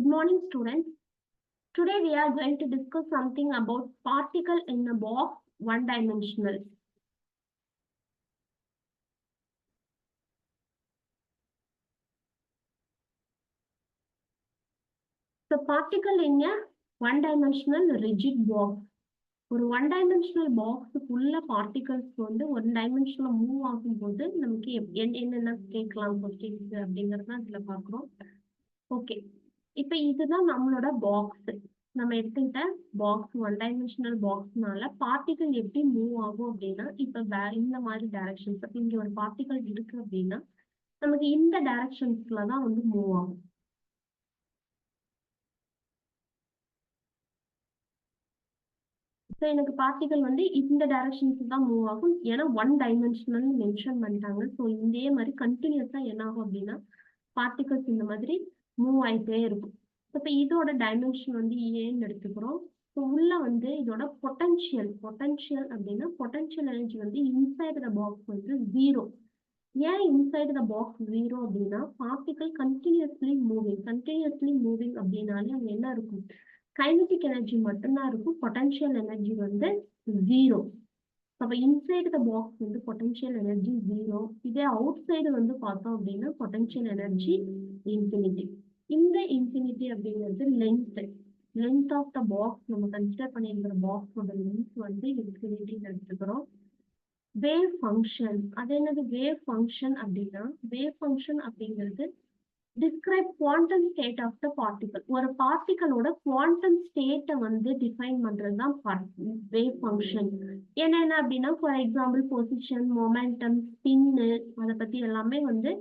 Good morning, students. Today we are going to discuss something about particle in a box, one-dimensional. So particle in a one-dimensional rigid box. ஒரு one dimensional பாக்ஸுக்குள்ள particles வந்து one டைமென்ஷன்ல move ஆகும்போது நமக்கு என்னென்ன கேட்கலாம் questions அப்படிங்கறத இதுல பாக்குறோம். Okay, இப்ப இதுதான் நம்மளோட பாக்ஸ். நம்ம எடுத்துக்கிட்ட பாக்ஸ் ஒன் டைமென்ஷனல் பாக்ஸ்னால பார்ட்டிகல் எப்படி மூவ் ஆகும் அப்படின்னா, இப்ப இந்த மாதிரி டைரக்ஷன்ஸ், இங்க ஒரு பார்ட்டிகல் இருக்கு அப்படின்னா நமக்கு இந்த டைரக்ஷன்ஸ்ல தான் வந்து மூவ் ஆகும். எனக்கு பார்ட்டிகல் வந்து இந்த டைரக்ஷன்ஸ் தான் மூவ் ஆகும். ஏன்னா ஒன் டைமென்ஷனல் மென்ஷன் பண்ணிட்டாங்க. ஸோ இதே மாதிரி கண்டினியூஸா என்ன ஆகும் அப்படின்னா பார்ட்டிகல்ஸ் இந்த மாதிரி மூவ் ஆயிட்டே இருக்கும். இப்போ இதோட டைமென்ஷன் வந்து ஏன்னு எடுத்துக்கிறோம். ஸோ உள்ள வந்து இதோட பொட்டன்ஷியல் அப்படின்னா பொட்டன்ஷியல் எனர்ஜி வந்து இன்சைட் த பாக்ஸ் வந்து 0. ஏன் இன்சைட் த பாக்ஸ் 0 அப்படின்னா பார்ட்டிகல் கண்டினியூஸ்லி மூவிங் அப்படின்னாலே அங்க என்ன இருக்கும், கைனடிக் எனர்ஜி மட்டும்தான் இருக்கும். பொட்டன்ஷியல் எனர்ஜி வந்து 0. அப்ப இன்சைடு த பாக்ஸ் வந்து பொட்டன்ஷியல் எனர்ஜி 0. இதே அவுட் சைடு வந்து பார்த்தோம் அப்படின்னா பொட்டன்ஷியல் எனர்ஜி இன்ஃபினிட்டி. இந்த இன்ஃபினிட்டி அப்படிங்கிறது லென்த் ஆஃப் த பாக்ஸ். நம்ம கன்சிடர் பண்ணியிருக்கிற பாக்ஸோட லென்த் வந்து இன்ஃபினிட்டின்னு எடுத்துக்கிறோம். வேவ் ஃபங்க்ஷன், அது என்னது வேவ் ஃபங்க்ஷன் அப்படின்னா, வேவ் ஃபங்க்ஷன் அப்படிங்கிறது describe quantum state of the particle. ஒரு பார்ட்டிகளோட குவாண்டம் ஸ்டேட்டை வந்து டிஃபைன் பண்றது தான் வேவ் ஃபங்க்ஷன். என்னென்ன அப்படின்னா, for example position, momentum, spin, அதை பத்தி எல்லாமே வந்து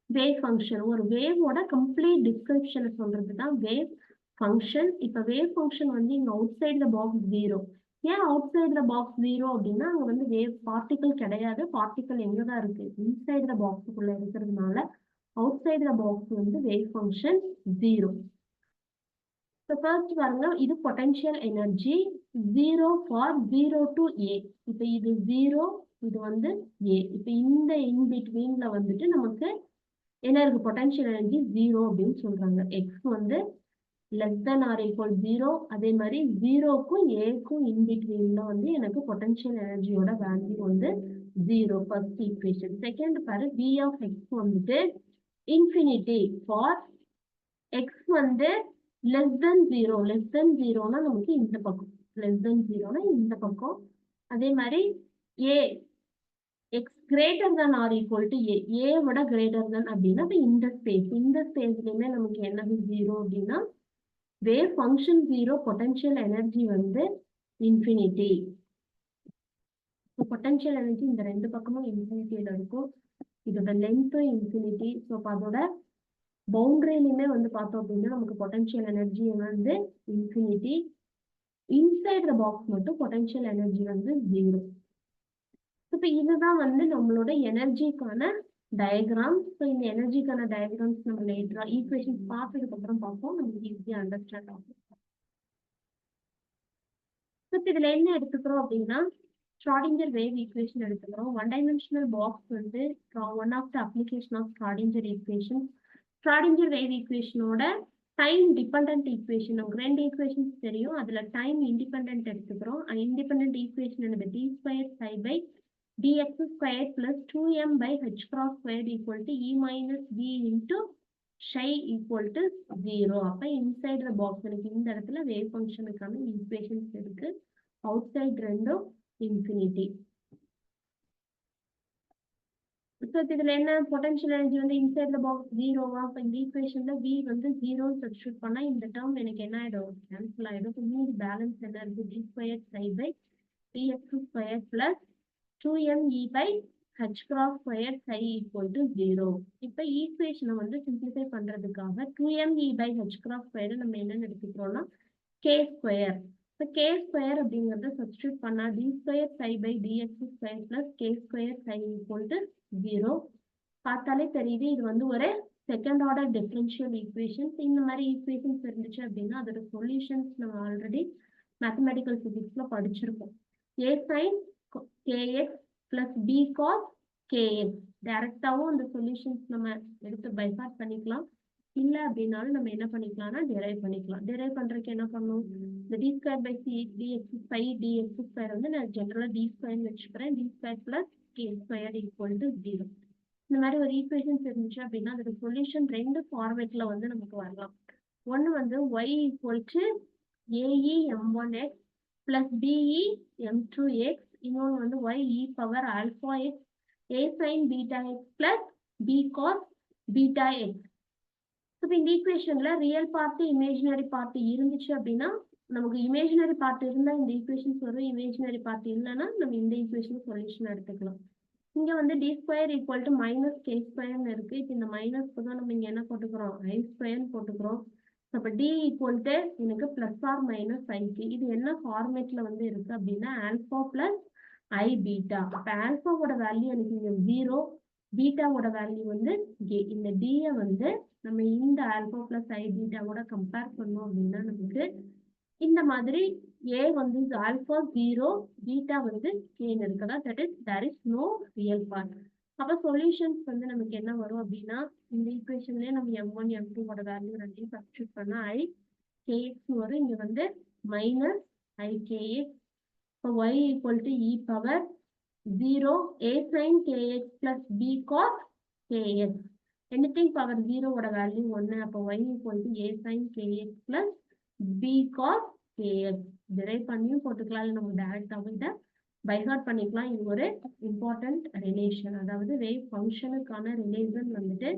வேவ் ஃபங்க்ஷன். ஒரு வேவோட கம்ப்ளீட் டிஸ்கிரிப்ஷனை சொல்றது தான் வேவ் ஃபங்க்ஷன். இப்ப வேவ் ஃபங்க்ஷன் வந்து இங்க அவுட் சைட் த பாக்ஸ் 0. ஏன் அவுட் சைட் த பாக்ஸ் 0 அப்படின்னா அங்க வந்து வேவ் பார்ட்டிகல் கிடையாது. பார்ட்டிகல் எங்கதான் இருக்கு, இன்சைட் த பாக்ஸுக்குள்ள இருக்கிறதுனால outside the box வந்து wave function 0. So first பாருங்க, இது potential energy 0 for 0 to a. இப்ப இது 0, இது வந்து a. இப்ப இந்த in betweenல வந்துட்டு நமக்கு என்ன இருக்கு, potential energy 0 அப்படின்னு சொல்றாங்க. x வந்து less than or equal 0. அதே மாதிரி 0க்கும் a-க்கும் in betweenல வந்து எனக்கு potential energyயோட வேல்யூ வந்து 0. first equation. second பாரு, v of x வந்துட்டு infinity for x வந்து less than 0 நமக்கு இந்த பக்கம், less than 0 இந்த பக்கம். அதே மாதிரி a x greater than or equal to a விட greater than அப்படின்னா இந்த ஸ்பேஸ்லயுமே நமக்கு என்னது 0 அப்படின்னா வேவ் ஃபங்க்ஷன் 0, பொட்டன்ஷியல் எனர்ஜி வந்து இன்ஃபினிட்டி. பொட்டன்ஷியல் எனர்ஜி இந்த ரெண்டு பக்கமும் இன்ஃபினிட்டியில இருக்கும். இதோட லென்த்தும் இன்ஃபினிட்டி. ஸோ அதோட பவுண்டரியிலுமே வந்து பார்த்தோம் அப்படின்னா நமக்கு பொட்டன்ஷியல் எனர்ஜி வந்து இன்ஃபினிட்டி. இன்சைட் த பாக்ஸ் மட்டும் பொட்டன்ஷியல் எனர்ஜி வந்து 0. இப்போ இதுதான் வந்து நம்மளோட எனர்ஜிக்கான டயக்ராம். ஸோ இந்த எனர்ஜிக்கான டயக்ராம்ஸ் நம்ம லேட்டரா ஈக்குவேஷன்ஸ் பார்த்ததுக்கு அப்புறம் பார்ப்போம், நமக்கு ஈஸியா அண்டர்ஸ்டாண்ட் ஆகும். இப்போ இதுல என்ன எடுத்துக்கிறோம் அப்படின்னா, ஷ்ராடிஞ்சர் வேவ் ஈக்குவேஷன் எடுத்துக்கிறோம். ஒன் டைமென்ஷனல் பாக்ஸ் வந்து one of the application of Schrodinger equation. Schrodinger wave ஈக்குவேஷனோட டைம் டிபெண்டன்ட் ஈக்குவேஷன், நமக்கு ரெண்டு ஈக்குவேஷன்ஸ் தெரியும். அதுல டைம் இண்டிபெண்டன்ட் எடுத்துக்கிறோம். இண்டிபெண்டன்ட் ஈக்குவேஷன் என்னது, d square psi by dx square plus 2m by h cross square equal to e minus v into psi equal to 0. அப்ப inside the box எனக்கு இந்த இடத்துல வேவ் ஃபங்க்ஷனுக்கான ஈக்குவேஷன்ஸ் இருக்கு. அவுட் சைட் ரெண்டும் infinity. இப்போ இதுல என்ன, பொட்டன்ஷியல் எனர்ஜி வந்து இன்சைட் த பாக்ஸ் 0வா? இப்போ இந்த ஈக்குவேஷன்ல v வந்து 0 சப்ஸ்டிட்யூட் பண்ணா இந்த டேர்ம் எனக்கு என்ன ஆயிடும், கேன்சல் ஆயிடும். இப்போ மீதி பேலன்ஸ் என்ன இருக்கு, d square psi by dx square plus 2me by h cross square psi equal to 0. இப்போ ஈக்குவேஷனை வந்து சிம்பிளிஃபை பண்றதுக்காக 2me by h cross square நம்ம என்னன்னு எடுத்துக்கிறோம்னா k ஸ்கொயர். இப்போ k ஸ்கொயர் அப்படிங்கறத சப்ஸ்டிட்யூட் பண்ணா d square psi by dx square plus k square psi equal to 0. பார்த்தாலே தெரியுது இது வந்து ஒரு செகண்ட் ஆர்டர் டிஃபரன்ஷியல் ஈக்குவேஷன்ஸ். இந்த மாதிரி ஈக்குவேஷன்ஸ் இருந்துச்சு அப்படின்னா அதோட சொல்யூஷன்ஸ் நம்ம ஆல்ரெடி மேத்தமெட்டிக்கல் பிசிக்ஸ்ல படிச்சிருக்கோம். a sin kx plus b cos kx. டைரக்டாவும் அந்த சொல்யூஷன்ஸ் நம்ம எடுத்து பைபார்ட் பண்ணிக்கலாம். இல்ல அப்படின்னாலும் நம்ம என்ன பண்ணிக்கலாம்னா டெரைவ் பண்ணிக்கலாம். டெரைவ் பண்றதுக்கு என்ன பண்ணணும், இந்த D square by C DX by DX square வந்து நான் ஜென்ரலா டி ஸ்கொயர்னு வச்சுக்கிறேன். D square plus K square equal to 0. இந்த மாதிரி ஒரு ஈக்குவேஷன்ஸ் இருந்துச்சு அப்படின்னா அதோட சொல்யூஷன் ரெண்டு ஃபார்மேட்ல வந்து நமக்கு வரலாம். ஒன்னு வந்து y equal to A E m1x plus B E m2x. இன்னொன்று வந்து y e power alpha X a sin beta x plus b cos beta x. இப்போ இந்த ஈக்குவேஷன்ல ரியல் பார்ட் இமேஜினரி பார்ட் இருந்துச்சு அப்படின்னா நமக்கு இமேஜினரி பார்ட் இருந்தா இந்த ஈக்குவேஷன்ஸ் வரும், இமேஜினரி பார்ட் இல்லைன்னா நம்ம இந்த ஈக்குவேஷன் சொல்யூஷன் எடுத்துக்கலாம். இங்க வந்து D square equal to minus K ஸ்கொயர்னு இருக்கு. இப்போ இந்த மைனஸ்க்கு தான் நம்ம இங்க என்ன போட்டுக்கிறோம், ஐ ஸ்கொயர்னு போட்டுக்கிறோம். அப்போ டி ஈக்குவல் டு எனக்கு பிளஸ் ஆர் மைனஸ் ஐக்கு. இது என்ன ஃபார்மேட்ல வந்து இருக்கு அப்படின்னா ஆல்பா பிளஸ் ஐ பீட்டா. அப்போ ஆல்பாவோட வேல்யூ எனக்கு இங்க 0, பீட்டாவோட வேல்யூ வந்து கே. இந்த டியை வந்து நம்ம இந்த ஆல்பா பிளஸ் ஐ பீட்டாவோட கம்பேர் பண்ணோம் அப்படின்னா நமக்கு இந்த மாதிரி ஏ வந்து ஆல்பா 0, பீட்டா வந்து கேன்னு இருக்குதா, that is there is no real part. அப்ப சொல்யூஷன்ஸ் வந்து நமக்கு என்ன வரும் அப்படின்னா இந்த ஈக்குவேஷன்லயே நம்ம m1 m2 ஓட வேல்யூ ரெண்டையும் சப்ஸ்டிட்யூட் பண்ணா ஐ கேஎக்ஸ் வரும். இங்க வந்து மைனஸ் ஐ கேஎக்ஸ். இப்போ y equal to e power 0 a sin kx plus b cos kx. anything power 0 ஓட வேல்யூ 1. அப்போ y ஈக்குவல் டு a sin kx plus b cos kx. Derive பண்ணியும் போட்டுக்கலாம், நம்ம டைரக்டாக இதை பைஹார்ட் பண்ணிக்கலாம். இது ஒரு இம்பார்ட்டன்ட் ரிலேஷன். அதாவது வேவ் ஃபங்க்ஷனுக்கான ரிலேஷன் வந்துட்டு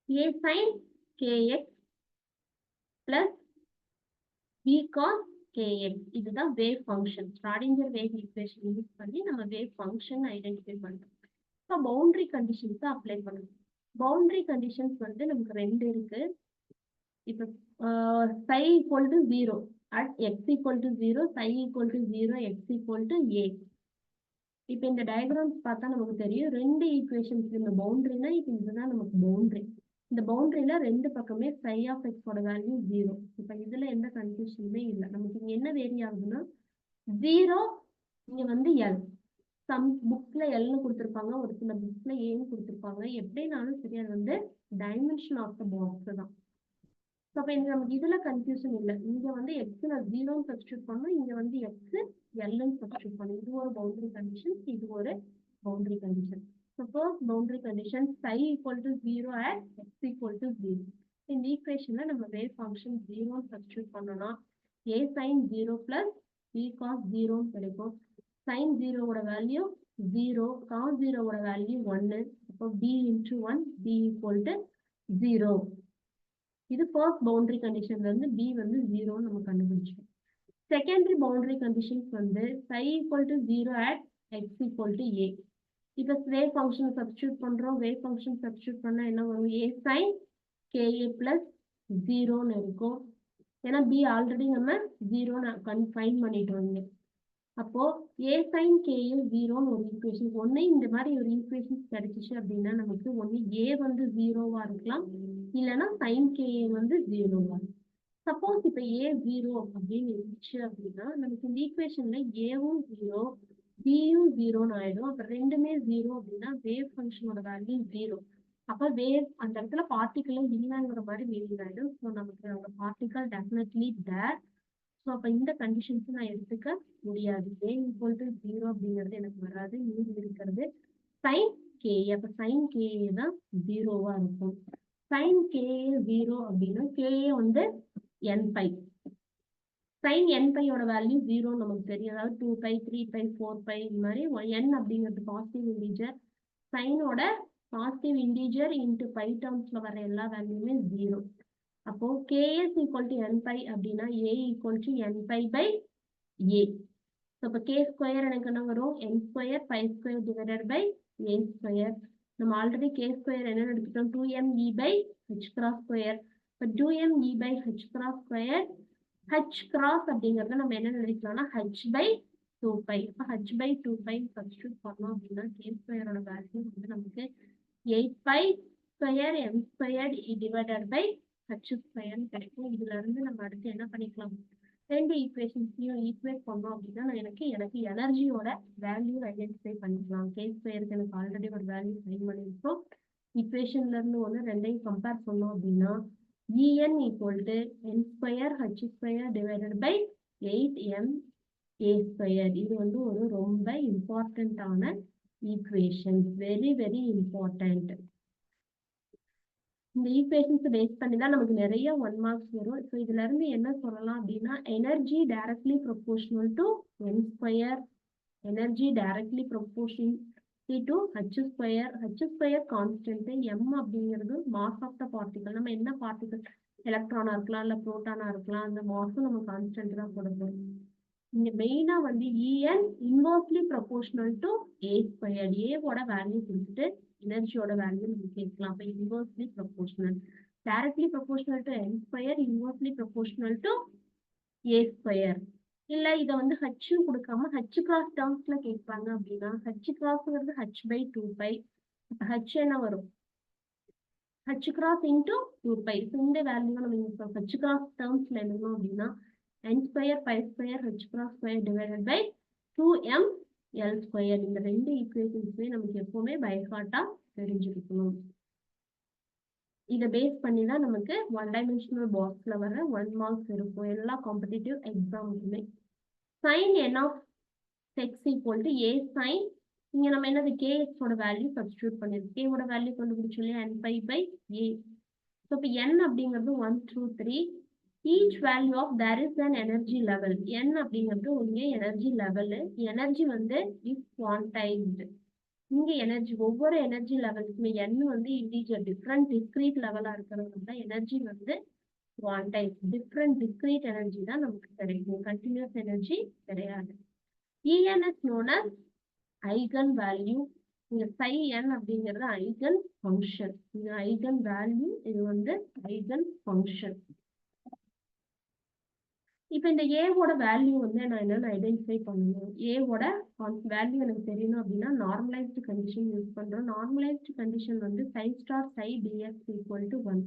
a sin kx plus b cos kx. இதுதான் wave function. Schrodinger wave equation use பண்ணி நம்ம வேவ் ஃபங்க்ஷன் ஐடென்டிஃபை பண்றோம். இப்போ பவுண்டரி கண்டிஷன்ஸ் அப்ளை பண்ணணும். பவுண்டரி கண்டிஷன்ஸ் வந்து நமக்கு ரெண்டு இருக்கு. இப்போ psi equal to 0 at x equal to 0, psi equal to 0, x equal to a. இப்போ இந்த டயக்ராம்ஸ் பார்த்தா நமக்கு தெரியும் ரெண்டு ஈக்குவேஷன்ஸ். இந்த பவுண்டரினா இப்போ இதுதான் நமக்கு பவுண்டரி. இந்த பவுண்டரியில ரெண்டு பக்கமே psi of x ஓட வேல்யூ 0. இப்போ இதுல எந்த கன்ஃபியூஷனுமே இல்லை. நமக்கு இங்க என்ன வேரி ஆகுதுன்னா 0 இங்க வந்து எல். சம் புக்ஸ்ல எல்னு கொடுத்துருப்பாங்க, ஒரு சில புக்ஸ்ல ஏன்னு கொடுத்துருப்பாங்க. எப்படினாலும் சரி அது வந்து டைமென்ஷன் ஆஃப் த பாக்ஸ் தான். அப்ப இங்க நமக்கு இதுல கன்ஃபியூஷன் இல்லை. இங்க வந்து எக்ஸ் நான் 0ன்னு சப்ஸ்டிட்யூட் பண்ணணும், இங்க வந்து எக்ஸ் எல்னு சப்ஸ்டிட்யூட் பண்ணணும். இது ஒரு பவுண்டரி கண்டிஷன், இது ஒரு boundary condition. Suppose boundary condition psi equal to 0 at x equal to 0. இந்த ஈக்குவேஷன்ல நம்ம வேவ் ஃபங்க்ஷன் 0ன்னு சப்ஸ்டிட்யூட் பண்ணோம்னா a sin 0 plus b cos 0 கிடைக்கும். sin 0 ஓட வேல்யூ 0, cos 0 ஓட வேல்யூ 1. அப்போ b into 1, b equal to 0. இது ஃபர்ஸ்ட் பவுண்டரி கண்டிஷன்ல இருந்து b வந்து 0ன்னு நம்ம கண்டுபிடிச்சோம். செகண்டரி பவுண்டரி கண்டிஷன்ஸ் வந்து psi equal to 0 at x equal to a. இப்போ வேவ் ஃபங்க்ஷன் சப்ஸ்டிட்யூட் பண்றோம். வேவ் ஃபங்க்ஷன் சப்ஸ்டிட்யூட் பண்ணா என்ன வரும், a sin ka plus 0ன்னு இருக்கும். ஏன்னா b ஆல்ரெடி நம்ம 0ன்னு ஃபைண்ட் பண்ணிட்டோம் இங்க. அப்போ a sin ka 0ன்னு ஒரு ஈக்குவேஷன். ஒண்ணு இந்த மாதிரி ஒரு ஈக்குவேஷன் கிடைச்சிச்சு அப்படின்னா நமக்கு ஒண்ணு a வந்து 0வா இருக்கலாம், இல்லைன்னா sin ka வந்து 0வா. சப்போஸ் இப்ப a 0 அப்படின்னு இருந்துச்சு அப்படின்னா நமக்கு இந்த ஈக்குவேஷன்ல ஏவும் 0, பியும் 0ன்னு ஆயிடும். அப்ப ரெண்டுமே 0 அப்படின்னா வேவ் ஃபங்க்ஷனோட வேல்யூ 0. அப்ப வேவ் அந்த இடத்துல பார்ட்டிக்கலும் இல்லைங்கிற மாதிரி மீனிங் ஆயிடும். ஸோ நமக்கு அந்த பார்ட்டிக்கல் டெஃபினெட்லி தேர். ஸோ அப்ப இந்த கண்டிஷன்ஸ் நான் எடுத்துக்க முடியாது. a ஈக்குவல் டு 0 அப்படிங்கிறது எனக்கு வராது. மீதி இருக்கிறது sin ka. அப்ப sin ka தான் 0வா இருக்கும். sin ka 0 அப்படின்னா ka வந்து n பை. sin n பையோட வேல்யூ 0 நமக்கு தெரியும். அதாவது 2 பை 3 பை 4 பை இந்த மாதிரி n அப்படிங்கிறது பாசிட்டிவ் இன்டீஜர். சைனோட பாசிட்டிவ் இன்டீஜர் இன்டு பை டேர்ம்ஸ்ல வர எல்லா வேல்யூமே 0. அப்போ ks equal to n pi அப்படின்னா a equal to n pi by a. அப்போ k ஸ்கொயர் எனக்கு என்ன வரும், n square pi square divided by a square. நம்ம ஆல்ரெடி k ஸ்கொயர் என்ன எடுத்துட்டோம், 2me by h cross square. இப்போ 2me by h cross square, h cross அப்படிங்கறத நம்ம என்ன எழுதிக்கலாம்னா h பை 2 பை. இப்போ h பை 2 பை சப்ஸ்டிட்யூட் பண்ணோம் அப்படின்னா k ஸ்கொயரோட வேல்யூ வந்து நமக்கு 8 pi square m square divided by h square கிடைக்கும். இதுல இருந்து நம்ம அடுத்து என்ன பண்ணிக்கலாம், ரெண்டு ஈக்குவேஷன்ஸையும் ஈக்குவேட் பண்ணோம் அப்படின்னா எனக்கு எனர்ஜியோட வேல்யூ ஐடென்டிஃபை பண்ணிக்கலாம். k ஸ்கொயருக்கு எனக்கு ஆல்ரெடி ஒரு வேல்யூ ஃபைண்ட் பண்ணியிருக்கோம். ஈக்குவேஷன்ல இருந்து ஒன்று ரெண்டையும் கம்பேர் பண்ணோம் அப்படின்னா En equal to n square h square divided by 8m a square. இது வந்து ஒரு ரொம்ப இம்பார்ட்டன்டான ஈக்குவேஷன், வெரி வெரி இம்பார்ட்டன்ட். இந்த ஈக்குவேஷன்ஸ் பேஸ் பண்ணி தான் நமக்கு நிறைய 1 மார்க்ஸ் வரும். ஸோ இதுல இருந்து என்ன சொல்லலாம் அப்படின்னா energy directly proportional to n square, energy directly proportional to h square. h square constant, m அப்படிங்கிறது மாஸ் ஆஃப் த பார்ட்டிகல். நம்ம என்ன பார்ட்டிகல், எலக்ட்ரானா இருக்கலாம் இல்ல புரோட்டானா இருக்கலாம், அந்த மாஸும் நம்ம கான்ஸ்டன்ட் தான் கொடுப்போம். இங்க மெயினா வந்து En inversely proportional to a square. ஏவோட வேல்யூ கொடுத்துட்டு எனர்ஜியோட வேல்யூ நம்ம கேட்கலாம். அப்ப inversely proportional, directly proportional to n square, inversely proportional to a square. இல்ல இத வந்து h கொடுக்காம h கிராஸ் டேர்ம்ஸ்ல கேட்பாங்க அப்படின்னா h கிராஸ்ங்கிறது h பை 2π. h என்ன வரும், h கிராஸ் இன்டூ 2π. இந்த வேல்யூ நம்ம இங்க h கிராஸ் டேர்ம்ஸ்ல எழுதணும் அப்படின்னா n square pi square h cross square divided by 2m l square. இந்த ரெண்டு ஈக்குவேஷன்ஸுமே நமக்கு எப்பவுமே பை ஹார்ட்டா தெரிஞ்சிருக்கணும். இதை பேஸ் பண்ணி தான் நமக்கு 1 டைமென்ஷனல் பாக்ஸ்ல வர 1 மார்க்ஸ் இருக்கும் எல்லா competitive எக்ஸாமுக்குமே. sin n of x equal to a sin, இங்க நம்ம என்னது kx ஓட வேல்யூ சப்ஸ்டிடியூட் பண்ணிருக்கோம். k ஓட வேல்யூ கண்டுபிடிச்சோம் இல்லையா, n pi by a. So இப்போ n அப்படிங்கிறது 1 2 3. Each value of there is an energy level. n அப்படிங்கிறது உங்க எனர்ஜி லெவல். எனர்ஜி வந்து இஸ் குவான்டைஸ்டு. இங்க எனர்ஜி, ஒவ்வொரு எனர்ஜி லெவலுக்குமே n வந்து இன்டிஜர், டிஃப்ரெண்ட் டிஸ்கிரீட் லெவலா இருக்கிறதுனால எனர்ஜி வந்து குவான்டைஸ், டிஃப்ரெண்ட் டிஸ்கிரீட் எனர்ஜி தான் நமக்கு கிடைக்கும், கண்டினியூஸ் எனர்ஜி கிடையாது. En is known as eigen value. இங்க psi n அப்படிங்கிறது ஐகன் ஃபங்க்ஷன். இது ஐகன் வேல்யூ, இது வந்து ஐகன் ஃபங்க்ஷன். இப்போ இந்த ஏவோட வேல்யூ வந்து நான் என்னன்னு ஐடென்டிஃபை பண்ணணும். ஏவோட வேல்யூ எனக்கு தெரியணும் அப்படின்னா நார்மலைஸ்டு கண்டிஷன் யூஸ் பண்றோம். நார்மலைஸ்டு கண்டிஷன் வந்து psi star psi dx equal to 1.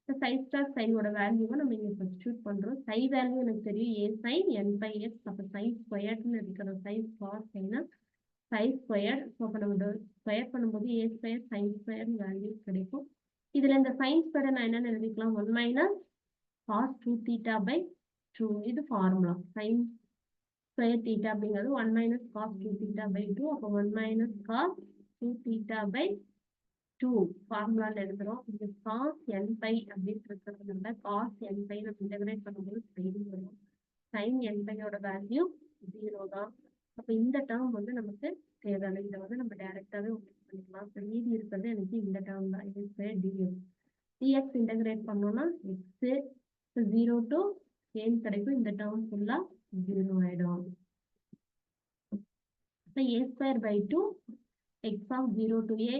இந்த psi ஸ்டார் psiயோட வேல்யூவை நம்ம இங்க சப்ஸ்டிடியூட் பண்றோம். psi வேல்யூ எனக்கு தெரியும் a sin n by x. அப்ப psi ஸ்கொயர்ட்னு இருக்கிற psi square China psi square. So அப்போ நம்ம ஸ்கொயர் பண்ணும்போது a square sin square value கிடைக்கும். இதுல இந்த sin ஸ்கொயரை நான் என்னன்னு எழுதிக்கலாம், 1 மைனஸ் cos 2 theta by 2. இது ஃபார்முலா. sin ஸ்கொயர் theta அப்படிங்கிறது 1 மைனஸ் cos 2 theta by 2. அப்போ 1 மைனஸ் cos 2 theta by 2 ஃபார்முலால எழுதுறோம். இது cos n pi அப்படின்னு இருக்கிறதுனால cos n pi நம்ம இன்டகிரேட் பண்ணும்போது sin வரும். sin n pi யோட வேல்யூ 0 தான். அப்ப இந்த டேர்ம் வந்து நமக்கு தேவையான, இதை வந்து நம்ம டைரக்டாவே ஒர்க் பண்ணிக்கலாம். இப்போ மீதி இருக்கிறது எனக்கு இந்த டேர்ம் தான், இது ஸ்கொயர் dx. dx இன்டகிரேட் பண்ணோம்னா x 0 டு ஏன் கிடைக்கும், இந்த டேர்ம் ஃபுல்லா 0 ஆயிடும். இப்போ a square by 2 x of 0 to a,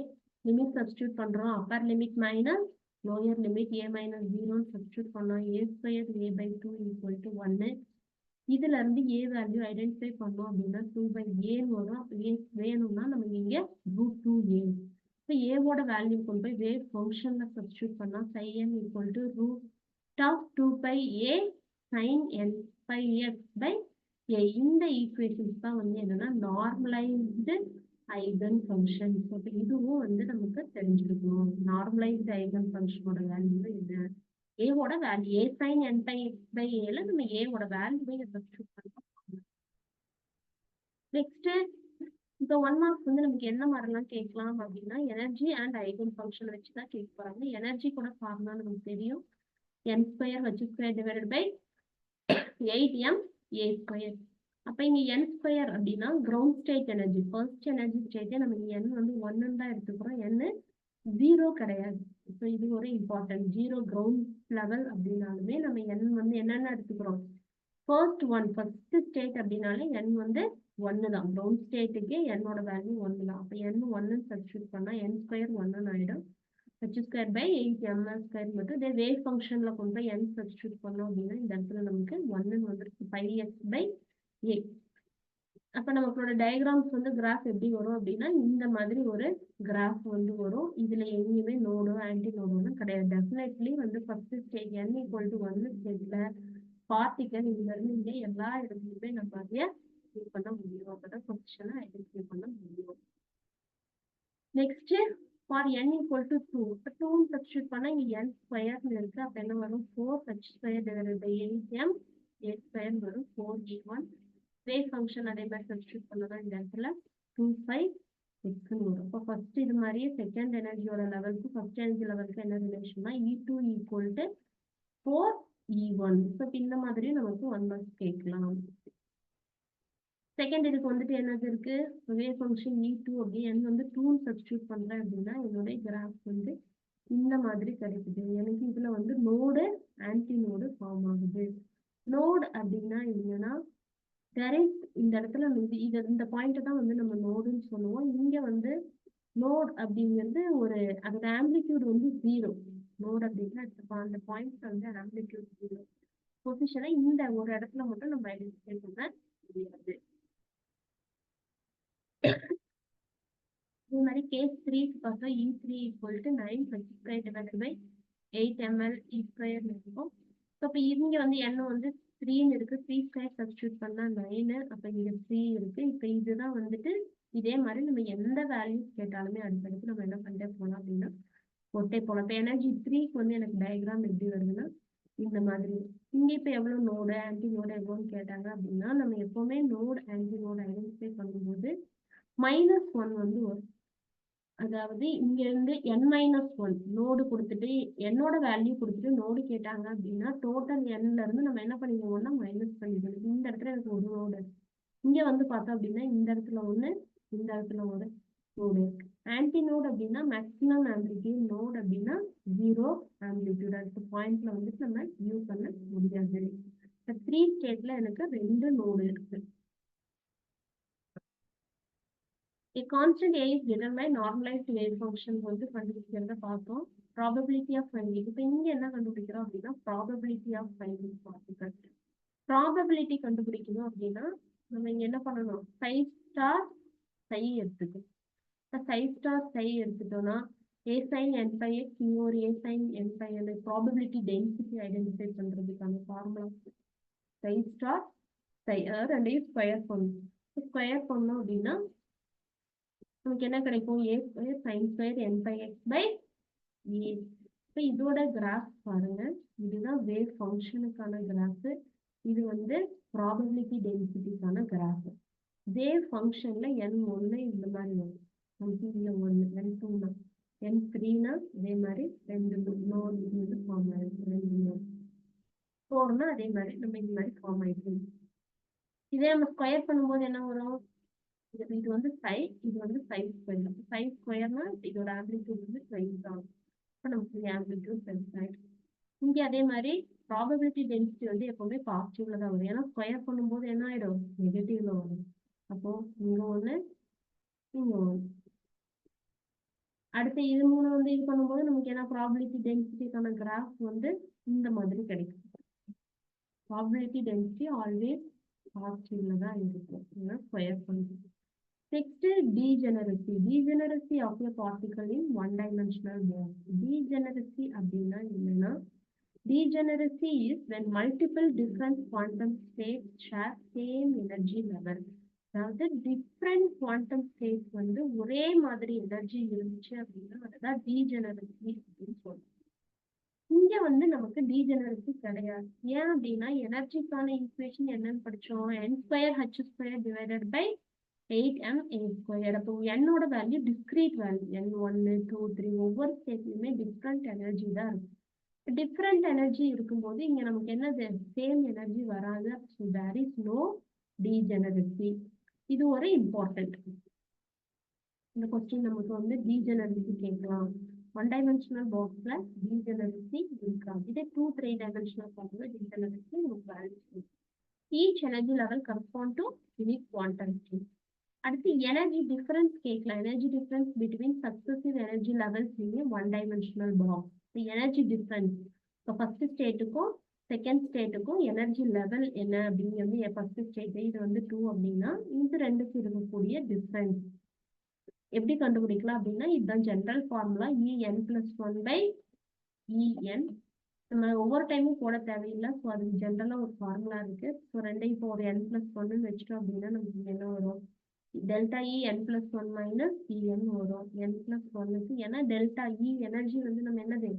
limit substitute பண்றோம். Upper limit minus lower limit a minus 0 substitute பண்ணோம். a square a by 2 equal to 1. இதுல இருந்து a வேல்யூ ஐடென்டிஃபை பண்ணோம் அப்படின்னா 2 பை a வரும். அப்போ a வேணும்னா நம்ம இங்க √2a. இப்போ a ஓட வேல்யூ கொண்டு போய் வேவ் ஃபங்க்ஷன்ல சப்ஸ்டிடியூட் பண்ணா psi n equal to √2 by a sin n pi x by a. இந்த ஈக்குவேஷன்ஸ் தான் வந்து என்னன்னா நார்மலைஸ்டு ஐகன் ஃபங்க்ஷன். ஸோ இதுவும் வந்து நமக்கு தெரிஞ்சிருக்கணும். நார்மலைஸ்டு ஐகன் ஃபங்க்ஷனோட வேல்யூ என்ன, ஏவோட value a sin n pi x by a ல நம்ம ஏவோட வேல்யூவை சப்ஸ்டிடியூட் பண்ணலாம். நெக்ஸ்ட் இப்போ 1 மார்க்ஸ் வந்து நமக்கு என்ன மாதிரிலாம் கேட்கலாம் அப்படின்னா எனர்ஜி அண்ட் ஐகன் ஃபங்க்ஷன் வச்சு தான் கேட்க போறாங்க. எனர்ஜி கூட ஃபார்முலா நமக்கு தெரியும், n square h square divided by 8m a square. அப்ப இங்க n ஸ்கொயர் அப்படின்னா ground state energy, first energy ஸ்டேட்டே நம்ம இங்க n வந்து 1 தான் எடுத்துக்கிறோம், n 0 கிடையாது. ஸோ இது ஒரு இம்பார்ட்டன்ட். 0 கிரவுண்ட் லெவல் அப்படின்னாலுமே நம்ம n வந்து என்னென்ன எடுத்துக்கிறோம், ஃபர்ஸ்ட் ஸ்டேட் அப்படின்னாலே n வந்து 1 தான். கிரவுண்ட் ஸ்டேட்டுக்கு n ஓட வேல்யூ 1 தான். அப்ப n 1 சப்ஸ்டிடியூட் பண்ணா n ஸ்கொயர் 1 ஆயிடும். h square by 8ml square மட்டும். இதே வேவ் ஃபங்க்ஷன்ல கொண்டு போய் n சப்ஸ்டிடியூட் பண்ணோம் அப்படின்னா இந்த இடத்துல நமக்கு 1 வந்துருக்கு, pi x by a. அப்ப நமக்கோட டயக்ராம்ஸ் வந்து கிராஃப் எப்படி வரும் அப்படின்னா இந்த மாதிரி ஒரு கிராஃப் வந்து வரும். இதுல எங்கேயுமே நோடோ ஆன்டி நோடோன்னு கிடையாது. டெஃபினெட்லி வந்து first stage n equal to 1 ஸ்டேஜ்ல பார்ட்டிகல் இங்க இருந்து இங்க எல்லா இடத்துலயுமே நம்ம அதை இது பண்ண முடியும். அப்பதான் பொசிஷனை ஐடென்டிஃபை பண்ண முடியும். Next for n equal to 2. இப்போ 2 சப்ஸ்டியூட் பண்ணா இங்க n ஸ்கொயர்னு இருக்கு. அப்ப என்ன வரும்? 4h square divided by 8m. 8 square வரும் 4g1. வேவ் ஃபங்க்ஷன் அதே மாதிரி சப்ஸ்டியூட் பண்ணலாம் இந்த இடத்துல 25x வரும். இப்போ ஃபர்ஸ்ட் இது மாதிரியே செகண்ட் எனர்ஜியோட லெவலுக்கு ஃபர்ஸ்ட் எனர்ஜி லெவலுக்கு என்ன ரிலேஷன்னா E2 ஈக்குவல் டு 4E1. இப்போ இந்த மாதிரி நமக்கு 1 மார்க்ஸ் கேட்கலாம். செகண்ட் இதுக்கு வந்துட்டு என்னது இருக்கு? வேவ் ஃபங்க்ஷன் E2 அப்படி n வந்து 2 சப்ஸ்டியூட் பண்றேன் அப்படின்னா என்னுடைய கிராஃப் வந்து இந்த மாதிரி கிடைக்குது. எனக்கு இதுல வந்து நோடு ஆன்டி நோடு ஃபார்ம் ஆகுது. நோடு அப்படின்னா என்னன்னா இந்த இடத்துல இந்த பாயிண்ட் தான் வந்து நம்ம நோடுன்னு சொல்லுவோம். இங்க வந்து நோட் அப்படிங்கிறது ஒரு அதோட ஆம்பிளிடியூட் வந்து 0. நோட் அப்படின்னா அந்த பாயிண்ட் வந்து ஆம்பிளிடியூட் 0. பொசிஷனை இந்த ஒரு இடத்துல மட்டும் நம்ம ஐடென்டிஃபை பண்ண முடியாது. இதே மாதிரி கேஸ் 3க்கு பார்த்தா E3 equal to 9h square divided by 8ml E square இருக்கும். இப்போ இங்க வந்து n வந்து 3ன்னு இருக்கு. 3 ஸ்கொயர் சப்ஸ்டியூட் பண்ணா 9. அப்ப இங்க 3 இருக்கு. இப்போ இதுதான் வந்துட்டு இதே மாதிரி நம்ம எந்த வேல்யூஸ் கேட்டாலுமே அடுத்தடுத்து நம்ம என்ன பண்ணிட்டே போகலாம் அப்படின்னா போட்டே போகலாம். இப்போ எனர்ஜி 3க்கு வந்து எனக்கு டயக்ராம் எப்படி வருதுன்னா இந்த மாதிரி. இங்க இப்போ எவ்வளவு நோடு ஆன்டி நோடு எவ்வளோன்னு கேட்டாங்க அப்படின்னா நம்ம எப்பவுமே நோடு ஆன்டி நோடு ஐடென்டிஃபை பண்ணும்போது -1 வந்து வரும். அதாவது இங்க இருந்து n-1 நோடு கொடுத்துட்டு என்னோட வேல்யூ கொடுத்துட்டு நோடு கேட்டாங்க அப்படின்னா டோட்டல் nல இருந்து நம்ம என்ன பண்ணிடுவோம்னா மைனஸ் பண்ணிடுவோம். இந்த இடத்துல எனக்கு ஒரு நோடு, இங்க வந்து பார்த்தோம் அப்படின்னா இந்த இடத்துல ஒண்ணு, இந்த இடத்துல ஒரு நோடு. ஆன்டி நோடு அப்படின்னா மேக்ஸிமம் ஆம்பிளிட்யூட், நோடு அப்படின்னா 0 ஆம்பிளிட்யூட். அடுத்த பாயிண்ட்ல வந்துட்டு நம்ம யூஸ் பண்ண முடியாது. 3 ஸ்டேட்ல எனக்கு 2 நோடு இருக்கு. A constant A is given by normalized wave function வந்து கண்டுபிடிக்கிறத பார்த்தோம். Probability of finding. இப்போ இங்க என்ன கண்டுபிடிக்கிறோம் அப்படின்னா probability of finding particles. Probability கண்டுபிடிக்கணும் அப்படின்னா நம்ம இங்க என்ன பண்ணணும்? psi star psi எடுத்துக்கணும். இப்போ psi star psi எடுத்துட்டோம்னா A sin n pi x இன்னொரு A sin n pi அந்த probability density ஐடென்டிஃபை பண்றதுக்கான ஃபார்முலா psi star psi. ரெண்டையும் ஸ்கொயர் பண்ணணும். ஸ்கொயர் பண்ணோம் அப்படின்னா நமக்கு என்ன கிடைக்கும்? A square sine square n pi x by a. இப்போ இதோட கிராஃப் பாருங்க. இதுதான் வேவ் ஃபங்க்ஷனுக்கான கிராஃப். இது வந்து ப்ராபபிலிட்டி டென்சிட்டிக்கான கிராஃப். வேவ் ஃபங்க்ஷன்ல n1 இந்த மாதிரி வரும். n2 1, n2 n3 அதே மாதிரி 2 நோடு ஃபார்ம் ஆயிருக்கு. 2 4 அதே மாதிரி நம்ம இந்த மாதிரி ஃபார்ம் ஆயிருக்கு. இதே நம்ம ஸ்கொயர் பண்ணும்போது என்ன வரும்? இது வந்து psi, இது வந்து psi ஸ்கொயர். psi ஸ்கொயர்னா இதோட ஆம்பிளிட்யூட் வந்து 20 ஆகும். இப்போ நமக்கு ஆம்பிளிட்யூட் பெருசாயிடும். இங்க அதே மாதிரி ப்ராபபிலிட்டி டென்சிட்டி வந்து எப்பவுமே பாசிட்டிவ்ல தான் வரும். ஏன்னா ஸ்கொயர் பண்ணும்போது என்ன ஆயிடும்? நெகட்டிவ்ல வரும். அப்போ இங்க ஒண்ணு, இங்க ஒண்ணு. அடுத்து இது 3 வந்து இது பண்ணும்போது நமக்கு என்ன ப்ராபபிலிட்டி டென்சிட்டிக்கான கிராஃப் வந்து இந்த மாதிரி கிடைக்கும். ப்ராபபிலிட்டி டென்சிட்டி ஆல்வேஸ் பாசிட்டிவ்ல தான் இருக்கும். ஸ்கொயர் பண்ணுது. Next, degeneracy. Degeneracy of a particle in one-dimensional box. Degeneracy அப்படின்னா என்னன்னா degeneracy is when multiple different quantum states share same energy level. அதாவது different quantum states வந்து ஒரே மாதிரி எனர்ஜி இருந்துச்சு அப்படின்னா அதுதான் degeneracy அப்படின்னு சொல்றோம். இங்க வந்து நமக்கு degeneracy கிடையாது. ஏன் அப்படின்னா எனர்ஜிக்கான ஈக்குவேஷன் என்னன்னு படிச்சோம்? n2h² divided by 8m a squared. அப்போ என்னோட வேல்யூ டிஸ்கிரீட் வேல்யூ n1 2 3 ஒவ்வொரு ஸ்டேட்லயுமே டிஃப்ரெண்ட் எனர்ஜி தான் இருக்கும். டிஃப்ரெண்ட் எனர்ஜி இருக்கும்போது இங்க நமக்கு என்னது? சேம் எனர்ஜி வராது. So there is no degeneracy. இது ஒரு இம்பார்ட்டன்ட். இந்த கொஸ்டின் நமக்கு வந்து டீஜெனரசி கேட்கலாம். 1 dimensional பாக்ஸ்ல டீஜெனரசி இருக்காது. இதே 2 3 dimensional பாக்ஸ்ல டீஜெனரசி நமக்கு value. Each energy level correspond to unique quantum state. அடுத்து எனர்ஜி டிஃபரன்ஸ் கேட்கலாம். Energy difference between successive energy levels இன் 1 dimensional பாக்ஸ். எனர்ஜி டிஃபரன்ஸ் இப்போ ஃபர்ஸ்ட் ஸ்டேட்டுக்கும் செகண்ட் ஸ்டேட்டுக்கும் எனர்ஜி லெவல் என்ன அப்படிங்கிறது ஃபர்ஸ்ட் ஸ்டேட் இது வந்து 2 அப்படின்னா இந்த ரெண்டுக்கு இருக்கக்கூடிய டிஃபரன்ஸ் எப்படி கண்டுபிடிக்கலாம் அப்படின்னா இதுதான் ஜென்ரல் ஃபார்முலா En+1/En. நம்ம ஒவ்வொரு டைமும் போட தேவையில்லை. ஸோ அதுக்கு ஜென்ரலா ஒரு ஃபார்முலா இருக்கு. ஸோ ரெண்டையும் இப்போ ஒரு n+1 வச்சிட்டோம் அப்படின்னா நமக்கு என்ன வரும்? டெல்டா இ n plus 1 மைனஸ் en வரும் n plus 1க்கு ஏன்னா டெல்டா இ எனர்ஜி வந்து நம்ம என்னது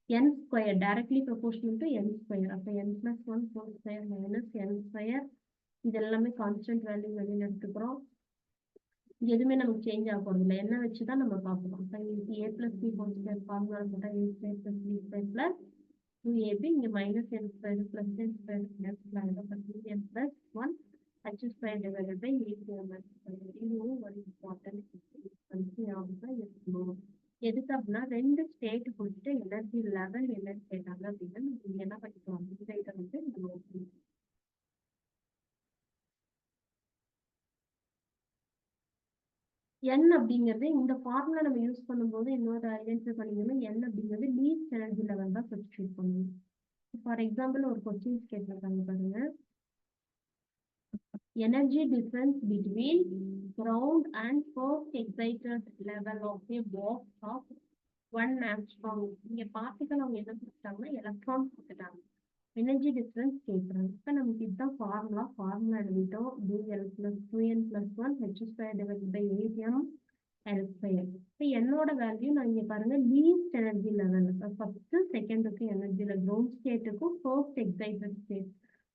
n square directly proportional to n square அப்போ n plus 1 whole square minus n square இது எல்லாமே கான்ஸ்டன்ட் வேல்யூ வெளியில் எடுத்துக்கிறோம். எதுவுமே நமக்கு சேஞ்ச் ஆக போறது இல்லை என்ன வச்சுதான் நம்ம பார்க்கணும். அப்போ இங்கே a plus b whole square formula போட்டால் a square plus b square plus 2ab இங்கே minus n square plus n square plus n plus 1 h square divided by a square இதுவும் ஒரு இம்பார்ட்டன்ட் ஞாபகம் இருக்கணும். எதுக்கு அப்படின்னா ரெண்டு ஸ்டேட் கொடுத்துட்டு எனர்ஜி லெவல் என்னன்னு கேட்டாங்க அப்படின்னா நம்ம என்ன பண்ணிக்கலாம் இந்த இதை வந்து நம்ம n அப்படிங்கிறது இந்த ஃபார்முலா நம்ம யூஸ் பண்ணும்போது இன்னொரு ஐடென்டிஃபை பண்ணிக்கணும் n அப்படிங்கிறது லீஸ்ட் எனர்ஜி லெவல் தான் சப்ஸ்டியூட் பண்ணுவோம். ஃபார் எக்ஸாம்பிள் ஒரு கொஸ்டின்ஸ் கேட்டிருக்காங்க பாருங்க. Energy difference between ground and first excited level of a box of 1 angstrom. இங்க பார்ட்டிகல் அவங்க என்ன கொடுத்தாங்கன்னா எலக்ட்ரான் கொடுத்துட்டாங்க. எனர்ஜி டிஃபரன்ஸ் கேட்குறாங்க. இப்போ நமக்கு இதுதான் ஃபார்முலா எழுதிட்டோம். dl plus 2n plus 1 h square divide by 8m l square. இப்போ என்னோட வேல்யூ நான் இங்க பாருங்க லீஸ்ட் எனர்ஜி லெவல் ஃபர்ஸ்ட் செகண்டுக்கு எனர்ஜியில் கிரவுண்ட் ஸ்டேட்டுக்கும் first excited state.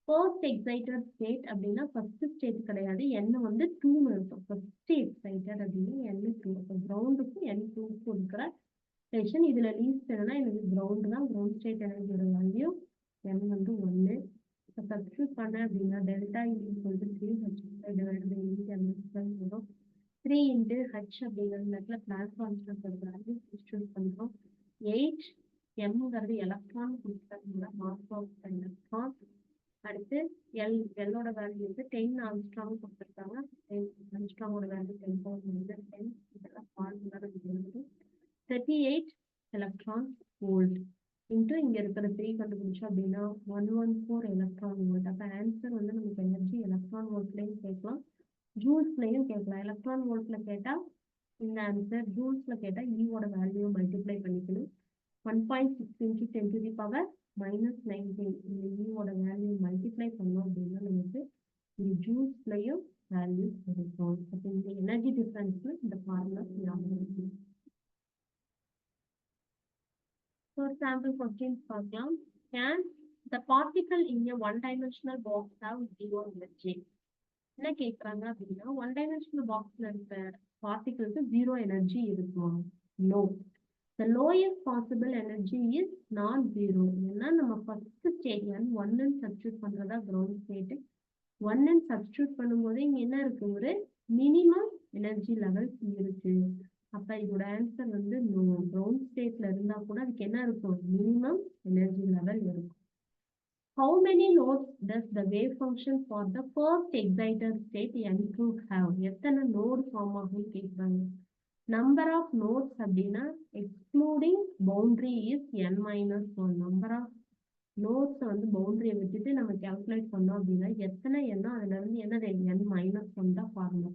First excited state அப்படின்னா ஃபர்ஸ்ட் ஸ்டேட் கிடையாது n வந்து 2 இருக்கும். ஃபர்ஸ்ட் எக்ஸைட்டட் அப்படின்னா n 2 இருக்கும். கிரவுண்டுக்கும் n 2க்கும் இருக்கிற ரிலேஷன் இதுல லீஸ்ட் என்னன்னா எனக்கு கிரவுண்ட் தான். கிரவுண்ட் ஸ்டேட் எனர்ஜியோட வேல்யூ n வந்து 1. இப்போ சப்ஸ்டியூட் பண்ண அப்படின்னா delta equal to 3h divide by 8m வரும். 3 into h அப்படிங்கிறது இடத்துல பிளாஸ் கான்ஸ்டன்ட் வேல்யூ சப்ஸ்டியூட் பண்றோம். 8mங்கிறது எலக்ட்ரான் கொடுத்துருக்காங்க மாஸ் ஆஃப் எலக்ட்ரான். அடுத்து எல்லோட வேல்யூ வந்து 10 ஆம்ஸ்ட்ராங் கொடுத்துருக்காங்க. 10 ஆம்ஸ்ட்ராங்கோட வேல்யூ 10 இதெல்லாம் ஃபார்முலா 38 எலக்ட்ரான் வோல்ட் இன்ட்டு இங்க இருக்கிற 3 கண்டுபிடிச்சோம் அப்படின்னா 114 எலக்ட்ரான் வோல்ட். அப்போ ஆன்சர் வந்து நமக்கு எனர்ஜி எலக்ட்ரான் வோல்ட்லையும் கேட்கலாம் ஜூல்ஸ்லையும் கேட்கலாம். எலக்ட்ரான் வோல்ட்ல கேட்டா இந்த ஆன்சர், ஜூல்ஸ்ல கேட்டா ஈவோட வேல்யூ மல்டிப்ளை பண்ணிக்கணும். 1.6 into 10 to the power minus 19 இந்த ஈவோட வேல்யூ மல்டிப்ளை பண்ணோம் அப்படின்னா நமக்கு இந்த ஜூல்ஸ்லையும் வேல்யூ கிடைக்கும். அப்போ இந்த எனர்ஜி டிஃபரன்ஸ்ல இந்த ஃபார்முலா ஞாபகம் இருக்கும். For sample questions பார்க்கலாம். Can the particle in a one-dimensional box have zero energy? என்ன கேட்கறாங்க அப்படின்னா ஒன் டைமென்ஷனல் பாக்ஸ்ல இருக்க பார்ட்டிகிளுக்கு 0 எனர்ஜி இருக்கும். No, the lowest possible energy is not zero. ஏன்னா நம்ம ஃபர்ஸ்ட் ஸ்டேட் n1 சப்ஸ்டியூட் பண்றதா கிரவுண்ட் ஸ்டேட். 1 சப்ஸ்டியூட் பண்ணும்போது இங்க என்ன இருக்கு ஒரு மினிமம் எனர்ஜி லெவல் இருக்கு. அப்ப இதோட ஆன்சர் வந்து நோ. கிரவுண்ட் ஸ்டேட்ல இருந்தா கூட அதுக்கு என்ன இருக்கும் மினிமம் எனர்ஜி லெவல் இருக்கும். How many nodes does the wave function for the first excited state n2 have? எத்தனை நோடு ஃபார்ம் ஆகும் கேட்குறாங்க. நம்பர் ஆஃப் நோட்ஸ் அப்படின்னா excluding boundary is n-1. Number of nodes வந்து பவுண்டரியை விட்டுட்டு நம்ம கால்குலேட் பண்ணோம் அப்படின்னா எத்தனை எண்ணோ அதுல இருந்து என்னது n-1 தான் ஃபார்முலா.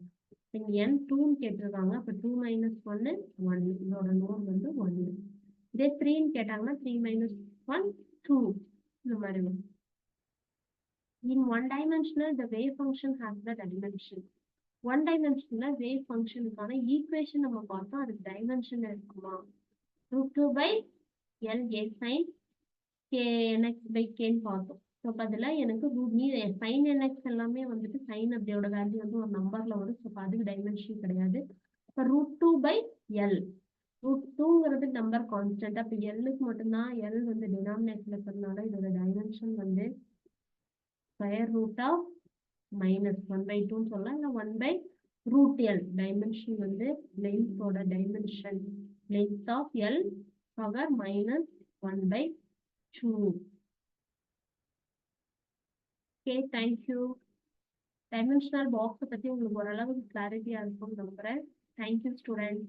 இங்க n2ன்னு கேட்டிருக்காங்க. அப்ப 2 - 1 1 இதோட நோட் வந்து 1. இதே 3ன்னு கேட்டாங்கன்னா 3 - 1 2 இந்த மாதிரி வரும். In one dimensional, the wave function has the dimension. One dimensional wave function கான equation நம்ம பார்த்தோம். அதுக்கு dimension இருக்குமா? √2 by L A sin KNX by K பார்த்தோம். ஸோ பதிலா எனக்கு sin NX எல்லாமே வந்துட்டு sin அப்படியோட வேல்யூ வந்து ஒரு நம்பர்ல வரும். ஸோ அதுக்கு டைமென்ஷன் கிடையாது. இப்போ √2 by L. √2ங்கிறது நம்பர் கான்ஸ்டன்ட். அப்போ எல்லுக்கு மட்டும்தான் L வந்து டினாமினேட்டர்ல இருக்கிறதுனால இதோட டைமென்ஷன் வந்து square root of -1/2 சொல்லலாம். இல்லை 1/√L. டைமென்ஷன் வந்து லென்த்தோட dimension length of L power -1/2. Okay, thank you. Dimensional பாக்ஸை பத்தி உங்களுக்கு ஓரளவுக்கு கிளாரிட்டியா இருக்கும்னு நம்புறேன். Thank you students.